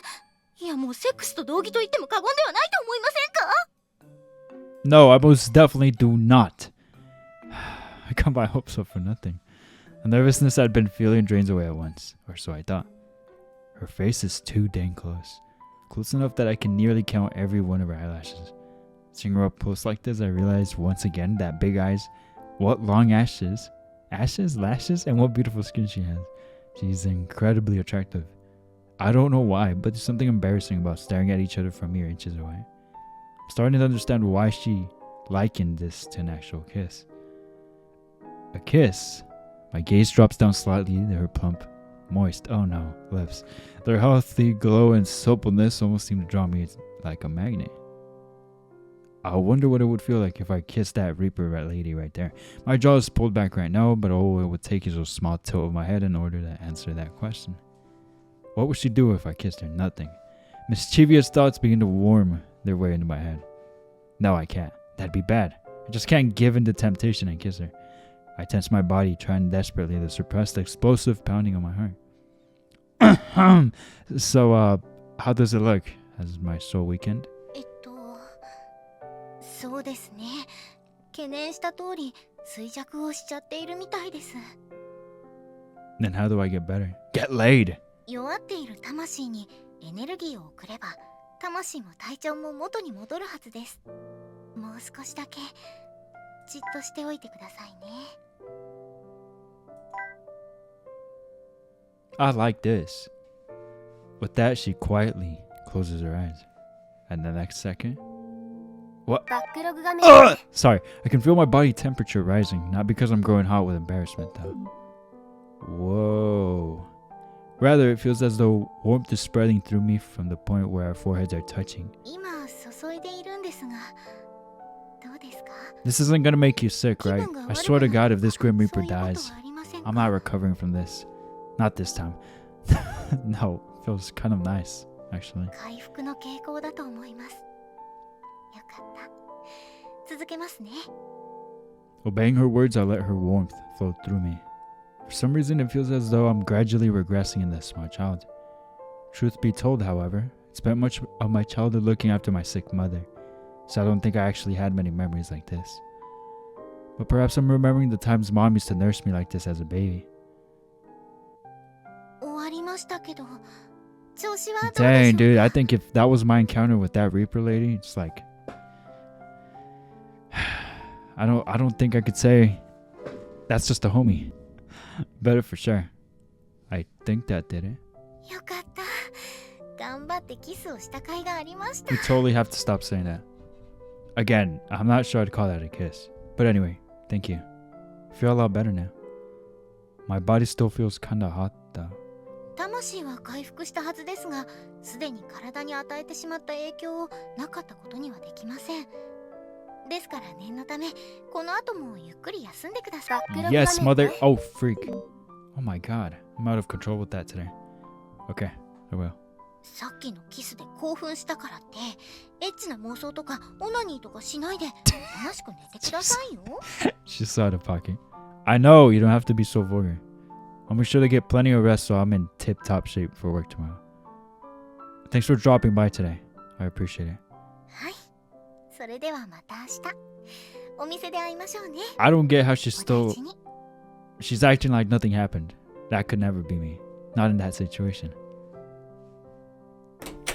いやもうセックスと同義と言っても過言ではないと思いませんか？ No, I most definitely do not. I got my hopes up for nothing. The nervousness I'd been feeling drains away at once, or so I thought. Her face is too dang close. Close enough that I can nearly count every one of her eyelashes. Seeing her up close like this, I realized once again that big eyes, what long lashes, lashes, and what beautiful skin she has. She's incredibly attractive. I don't know why, but there's something embarrassing about staring at each other from mere inches away. I'm starting to understand why she likened this to an actual kiss. A kiss? My gaze drops down slightly to her plump, moist, oh no, lips. Their healthy glow and suppleness almost seem to draw me like a magnet. I wonder what it would feel like if I kissed that Reaper rat lady right there. My jaw is pulled back right now, but all it would take is a small tilt of my head in order to answer that question. What would she do if I kissed her? Nothing. Mischievous thoughts begin to worm their way into my head. No, I can't. That'd be bad. I just can't give in to temptation and kiss her. I tense my body, trying desperately to suppress the explosive pounding of my heart. So, how does it look? Has my soul weakened? そうですね。懸念した通り衰弱をしちゃっているみたいです。 Then how do I get better? Get laid! 弱っている魂にエネルギーを送れば魂も体調も元に戻るはずです。もう少しだけじっとしておいてくださいね。 I like this. With that, she quietly closes her eyes. And the next second... What? バックログ画面 Sorry, I can feel my body temperature rising, not because I'm growing hot with embarrassment though. Whoa. Rather, it feels as though warmth is spreading through me from the point where our foreheads are touching. 今注いでいるんですが、どうですか？ This isn't gonna make you sick, right? I swear to God, if this Grim Reaper そういうこと dies, はありませんか？ I'm not recovering from this. Not this time. No, feels kind of nice, actually. 回復の傾向だと思います。よかった。続けますね。 Obeying her words, I let her warmth flow through me. For some reason, it feels as though I'm gradually regressing into a smart child. Truth be told, however, I spent much of my childhood looking after my sick mother, so I don't think I actually had many memories like this. But perhaps I'm remembering the times Mom used to nurse me like this as a baby. 終わりましたけど、調子はどうでしょうか？ Dang, dude, I think if that was my encounter with that Reaper lady, it's like... I don't think I could say that's just a homie. Better for sure. I think that did it. よかった。頑張ってキスをした甲斐がありました。 We totally have to stop saying that. Again, I'm not sure I'd call that a kiss. But anyway, thank you. I feel a lot better now. My body still feels kinda hot though. 魂は回復したはずですが、すでに体に与えてしまった影響をなかったことにはできません。ですから念のため、この後もゆっくり休んでください。 Yes, mother. Oh, freak. Oh my god. I'm out of control with that today. Okay, I will. さっきのキスで興奮したからって、エッチな妄想とかオナニーとかしないで、おとなしく寝てくださいよ。 She's so out of pocket. I know, you don't have to be so vulgar. I'll make sure to get plenty of rest so I'm in tip-top shape for work tomorrow. Thanks for dropping by today. I appreciate it. はい。それではまた明日。お店で会いましょうね。 I don't get how she's お大 still... 事に。 She's acting like nothing happened. That could never be me. Not in that situation.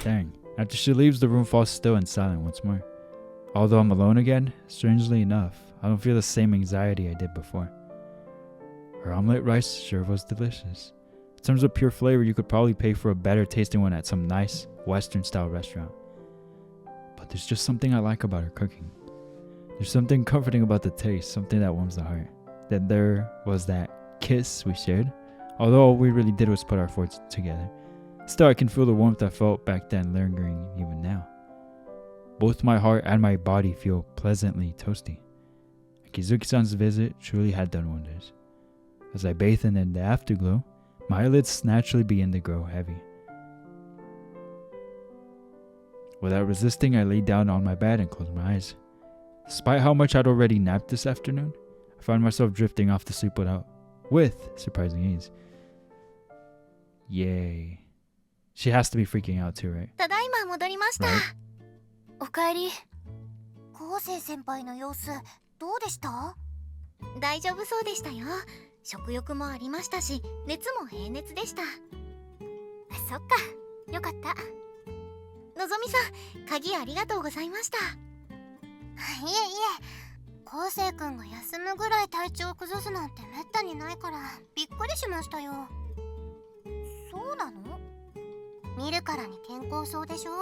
Dang. After she leaves, the room falls still and silent once more. Although I'm alone again, strangely enough, I don't feel the same anxiety I did before. Her omelette rice sure was delicious. In terms of pure flavor, you could probably pay for a better tasting one at some nice Western-style restaurant. But there's just something I like about her cooking. There's something comforting about the taste, something that warms the heart. Then there was that kiss we shared, although all we really did was put our forks together. Still, I can feel the warmth I felt back then lingering even now. Both my heart and my body feel pleasantly toasty. Kizuki-san's visit truly had done wonders. As I bathe in the afterglow, my eyelids naturally begin to grow heavy. Without resisting, I laid down on my bed and closed my eyes. Despite how much I'd already napped this afternoon, I found myself drifting off to sleep with surprising ease. Yay. She has to be freaking out too, right? ただいま戻りました。 Right. おかえり。昴生先輩の様子どうでした？大丈夫そうでしたよ。食欲もありましたし、熱も平熱でした。そっか、よかった。のぞみさん、鍵ありがとうございました。いえいえ、昴生くんが休むぐらい体調を崩すなんてめったにないからびっくりしましたよ。そうなの？見るからに健康そうでしょ？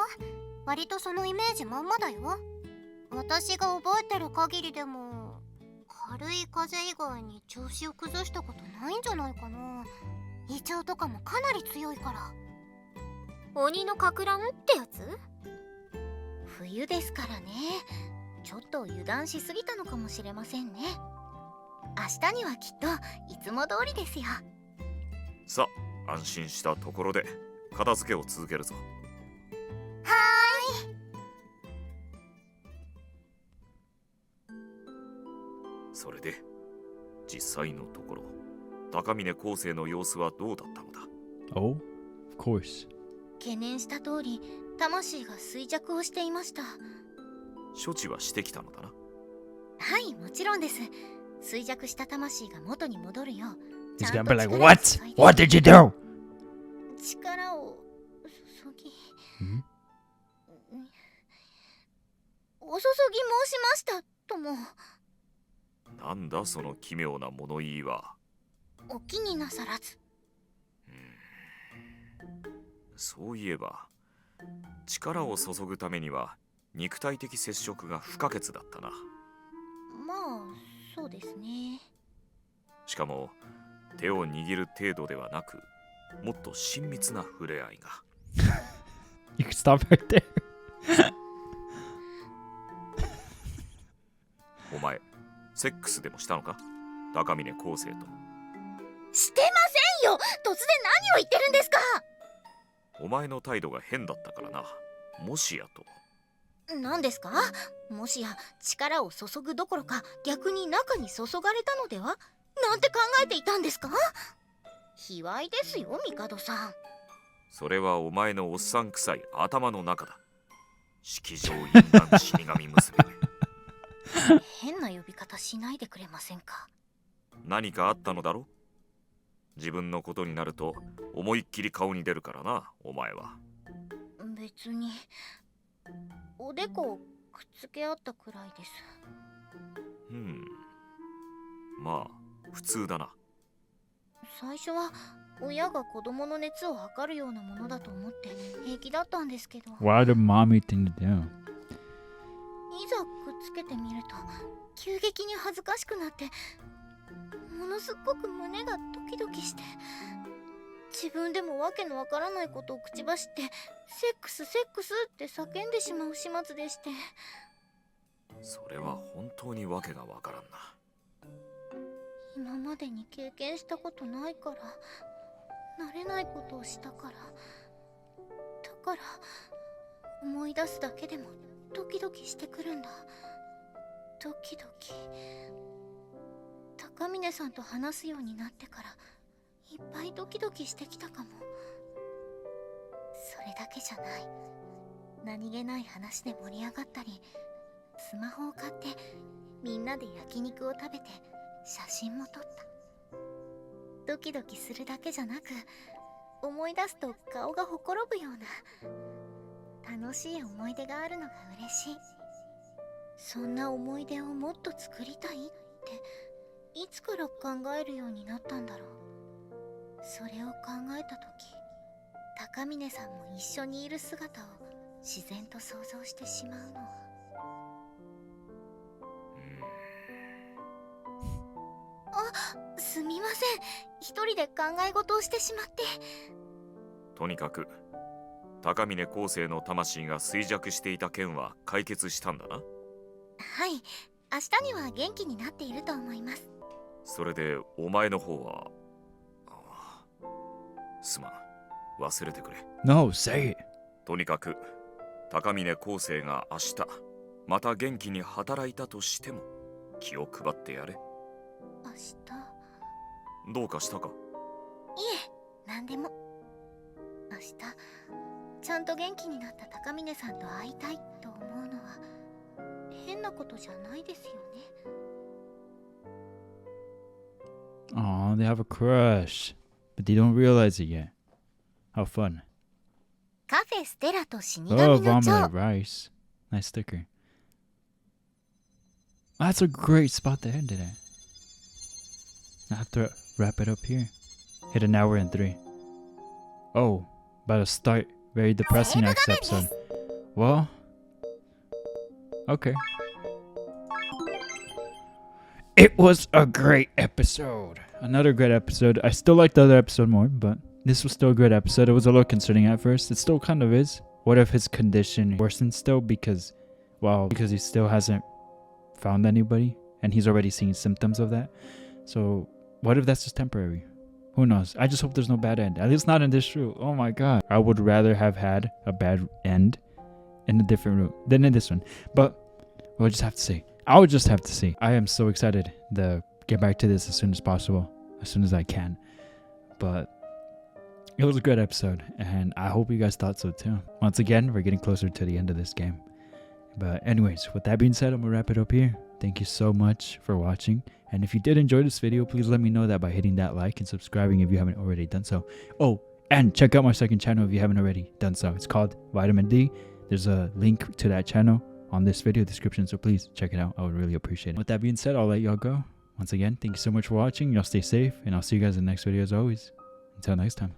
割とそのイメージまんまだよ。私が覚えてる限りでも軽い風邪以外に調子を崩したことないんじゃないかな。胃腸とかもかなり強いから。鬼のかく乱ってやつ？冬ですからね。ちょっと油断しすぎたのかもしれませんね。明日にはきっといつも通りですよ。さあ、安心したところで片付けを続けるぞ。はーい。それで実際のところ、高峰昴生の様子はどうだったのだ？ Oh, of course. 懸念した通り、魂が衰弱をしていました。処置はしてきたのだな。はい、もちろんです。衰弱した魂が元に戻るよう。 He's gonna be like, what? What did you do? 力を注ぎ。お注ぎ申しましたとも。なんだその奇妙な物言いは。お気になさらず。そういえば、力を注ぐためには肉体的接触が不可欠だったな。まあ、そうですね。しかも手を握る程度ではなく、もっと親密な触れ合いが。You can stop right there. お前、セックスでもしたのか？高峰昴生と。してませんよ。突然何を言ってるんですか？お前の態度が変だったからな。もしやと。何ですか？もしや力を注ぐどころか逆に中に注がれたのではなんて考えていたんですか？卑猥ですよ、帝さん。それはお前のおっさん臭い頭の中だ。式場淫乱死神娘。変な呼び方しないでくれませんか？何かあったのだろ？自分のことになると思いっきり顔に出るからな、お前は。別におでこをくっつけ合ったくらいです。まあ普通だな。最初は親が子供の熱を測るようなものだと思って平気だったんですけど、 What a mommy thing to do. いざくっつけてみると急激に恥ずかしくなって、ものすっごく胸がドキドキして、自分でもわけのわからないことを口走ってセックスセックスって叫んでしまう始末でして。それは本当にわけがわからんな。今までに経験したことないから、慣れないことをしたから、だから思い出すだけでもドキドキしてくるんだ。ドキドキ。高峰さんと話すようになってからいっぱいドキドキしてきたかも。それだけじゃない。何気ない話で盛り上がったり、スマホを買ってみんなで焼肉を食べて写真も撮った。ドキドキするだけじゃなく、思い出すと顔がほころぶような、楽しい思い出があるのが嬉しい。そんな思い出をもっと作りたいっていつから考えるようになったんだろう。それを考えた時、高峰さんも一緒にいる姿を自然と想像してしまうのは。あ、すみません。一人で考え事をしてしまって。とにかく高峰後世の魂が衰弱していた件は解決したんだな。はい、明日には元気になっていると思います。それでお前の方はすまん、忘れてくれ。 No, say it. とにかく高峰後世が明日また元気に働いたとしても気を配ってやれ。明日？どうかしたか？いえ、何でも。明日ちゃんと元気になった高峰さんと会いたいと思うのは変なことじゃないですよね。Aw, they have a crush, but they don't realize it yet. How fun. カフェステラと死 Oh, 神の vomited 蝶。 rice. Nice sticker. That's a great spot to end it at. I have to wrap it up here. Hit an hour and 3. Oh, about to start. Very depressing next episode. Well, okay. It was a great episode. Another great episode. I still like the other episode more, but this was still a great episode. It was a little concerning at first. It still kind of is. What if his condition worsens still because he still hasn't found anybody and he's already seeing symptoms of that. So what if that's just temporary? Who knows? I just hope there's no bad end. At least not in this route. Oh my god. I would rather have had a bad end in a different route than in this one. But we'll just have to see. I would just have to see. I am so excited to get back to this as soon as possible. As soon as I can. But it was a good episode. And I hope you guys thought so too. Once again, we're getting closer to the end of this game. But anyways, with that being said, I'm going to wrap it up here. Thank you so much for watching. And if you did enjoy this video, please let me know that by hitting that like and subscribing if you haven't already done so. Oh, and check out my second channel if you haven't already done so. It's called Vitamin D. There's a link to that channel on this video description, so please check it out. I would really appreciate it. With that being said, I'll let y'all go. Once again, thank you so much for watching. Y'all stay safe, and I'll see you guys in the next video as always. Until next time.